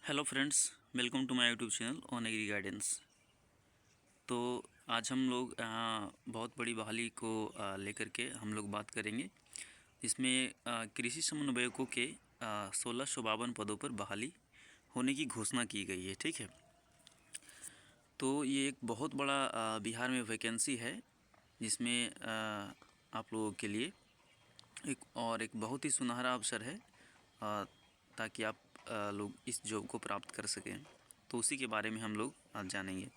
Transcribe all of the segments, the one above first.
Hello friends, welcome to my YouTube channel on agri guidance. तो आज हम लोग बहुत बड़ी बहाली को लेकर के हम लोग बात करेंगे। इसमें कृषि समन्वयकों के 1652 पदों पर बहाली होने की घोषणा की गई है। ठीक है, तो ये एक बहुत बड़ा बिहार में वैकेंसी है, जिसमें आप लोगों के लिए एक बहुत ही सुनहरा अवसर है, ताकि आप लोग इस जॉब को प्राप्त कर सकें। तो उसी के बारे में हम लोग आज जानेंगे।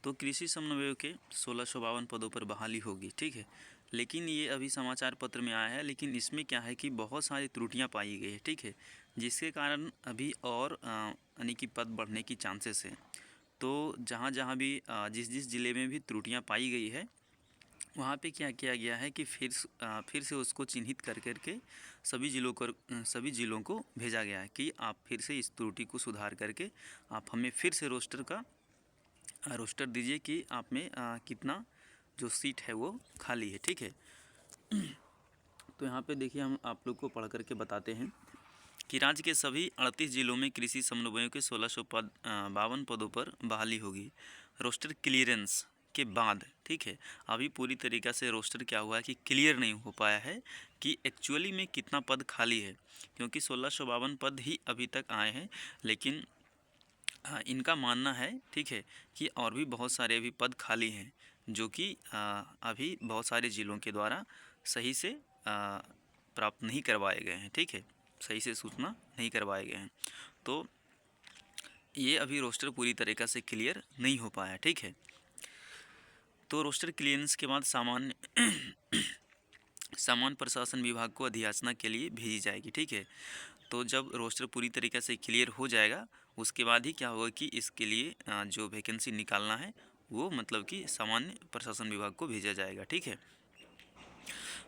तो कृषि समन्वयक के 1652 पदों पर बहाली होगी। ठीक है, लेकिन ये अभी समाचार पत्र में आया है, लेकिन इसमें क्या है कि बहुत सारी त्रुटियां पाई गई है। ठीक है, जिसके कारण अभी और यानी कि पद बढ़ने की चांसेस है। तो जहाँ जहाँ भी जिस जिस ज़िले में भी त्रुटियां पाई गई है, वहाँ पे क्या किया गया है कि फिर से उसको चिन्हित कर करके सभी ज़िलों को भेजा गया है कि आप फिर से इस त्रुटि को सुधार करके आप हमें फिर से रोस्टर दीजिए कि आप में कितना जो सीट है वो खाली है। ठीक है, तो यहाँ पे देखिए, हम आप लोग को पढ़ करके बताते हैं कि राज्य के सभी 38 जिलों में कृषि समन्वयों के 1652 पदों पर बहाली होगी रोस्टर क्लियरेंस के बाद। ठीक है, अभी पूरी तरीक़ा से रोस्टर क्या हुआ है कि क्लियर नहीं हो पाया है कि एक्चुअली में कितना पद खाली है, क्योंकि 1652 पद ही अभी तक आए हैं। लेकिन इनका मानना है, ठीक है, कि और भी बहुत सारे अभी पद खाली हैं, जो कि अभी बहुत सारे ज़िलों के द्वारा सही से प्राप्त नहीं करवाए गए हैं। ठीक है, सही से सूचना नहीं करवाए गए हैं, तो ये अभी रोस्टर पूरी तरीक़ा से क्लियर नहीं हो पाया। ठीक है, तो रोस्टर क्लियरेंस के बाद सामान्य प्रशासन विभाग को अधियाचना के लिए भेजी जाएगी। ठीक है, तो जब रोस्टर पूरी तरीक़े से क्लियर हो जाएगा, उसके बाद ही क्या होगा कि इसके लिए जो वैकेंसी निकालना है वो मतलब कि सामान्य प्रशासन विभाग को भेजा जाएगा। ठीक है,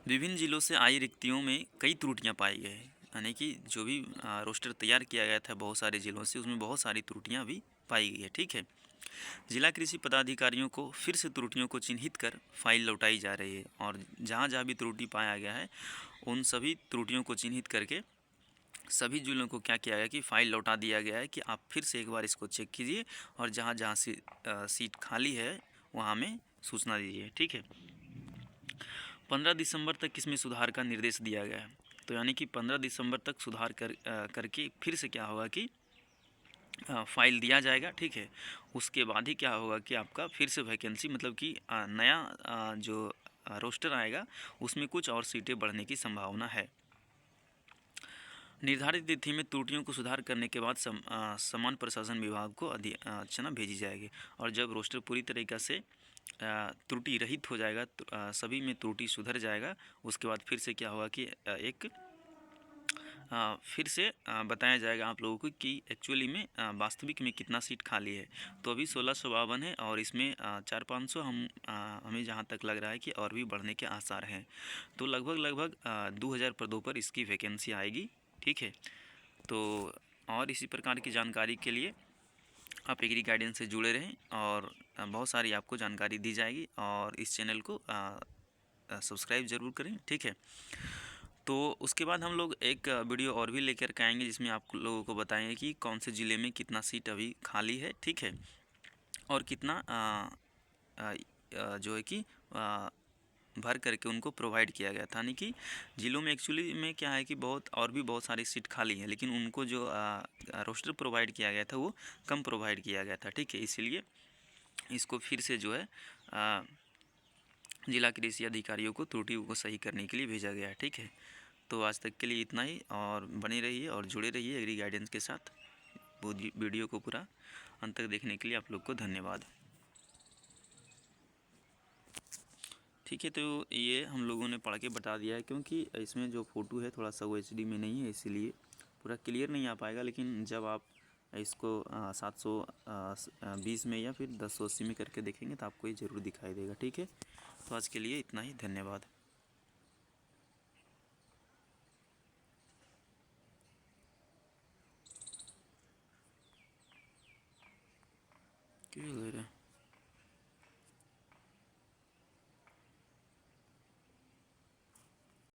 विभिन्न जिलों से आई रिक्तियों में कई त्रुटियां पाई गई, यानी कि जो भी रोस्टर तैयार किया गया था बहुत सारे ज़िलों से, उसमें बहुत सारी त्रुटियां भी पाई गई है। ठीक है, जिला कृषि पदाधिकारियों को फिर से त्रुटियों को चिन्हित कर फाइल लौटाई जा रही है, और जहाँ जहाँ भी त्रुटि पाया गया है उन सभी त्रुटियों को चिन्हित करके सभी जिलों को क्या किया गया कि फ़ाइल लौटा दिया गया है कि आप फिर से एक बार इसको चेक कीजिए, और जहाँ जहाँ से सीट खाली है वहाँ में सूचना दीजिए। ठीक है, 15 दिसंबर तक इसमें सुधार का निर्देश दिया गया है। तो यानी कि 15 दिसंबर तक सुधार करके फिर से क्या होगा कि फाइल दिया जाएगा। ठीक है, उसके बाद ही क्या होगा कि आपका फिर से वैकेंसी मतलब कि नया जो रोस्टर आएगा उसमें कुछ और सीटें बढ़ने की संभावना है। निर्धारित तिथि में त्रुटियों को सुधार करने के बाद समान प्रशासन विभाग को अधियाचना भेजी जाएगी, और जब रोस्टर पूरी तरीक़ा से त्रुटि रहित हो जाएगा, सभी में त्रुटि सुधर जाएगा, उसके बाद फिर से क्या होगा कि फिर से बताया जाएगा आप लोगों को कि एक्चुअली में वास्तविक में कितना सीट खाली है। तो अभी 1652 है, और इसमें 400-500 हमें जहाँ तक लग रहा है कि और भी बढ़ने के आसार हैं। तो लगभग 2000 पदों पर इसकी वैकेंसी आएगी। ठीक है, तो और इसी प्रकार की जानकारी के लिए आप एग्री गाइडेंस से जुड़े रहें, और बहुत सारी आपको जानकारी दी जाएगी, और इस चैनल को सब्सक्राइब ज़रूर करें। ठीक है, तो उसके बाद हम लोग एक वीडियो और भी लेकर के आएंगे, जिसमें आप लोगों को बताएंगे कि कौन से ज़िले में कितना सीट अभी खाली है। ठीक है, और कितना जो है कि भर करके उनको प्रोवाइड किया गया था। यानी कि ज़िलों में एक्चुअली में क्या है कि बहुत सारी सीट खाली हैं, लेकिन उनको जो रोस्टर प्रोवाइड किया गया था वो कम प्रोवाइड किया गया था। ठीक है, इसीलिए इसको फिर से जो है जिला कृषि अधिकारियों को त्रुटियों को सही करने के लिए भेजा गया है। ठीक है, तो आज तक के लिए इतना ही, और बने रहिए और जुड़े रहिए एग्री गाइडेंस के साथ। वीडियो को पूरा अंत तक देखने के लिए आप लोग को धन्यवाद। ठीक है, तो ये हम लोगों ने पढ़ के बता दिया है, क्योंकि इसमें जो फ़ोटो है थोड़ा सा वो HD में नहीं है, इसीलिए पूरा क्लियर नहीं आ पाएगा। लेकिन जब आप इसको 720 में या फिर 1080 में करके देखेंगे तो आपको ये ज़रूर दिखाई देगा। ठीक है, तो आज के लिए इतना ही, धन्यवाद। क्यों ले रहे हैं?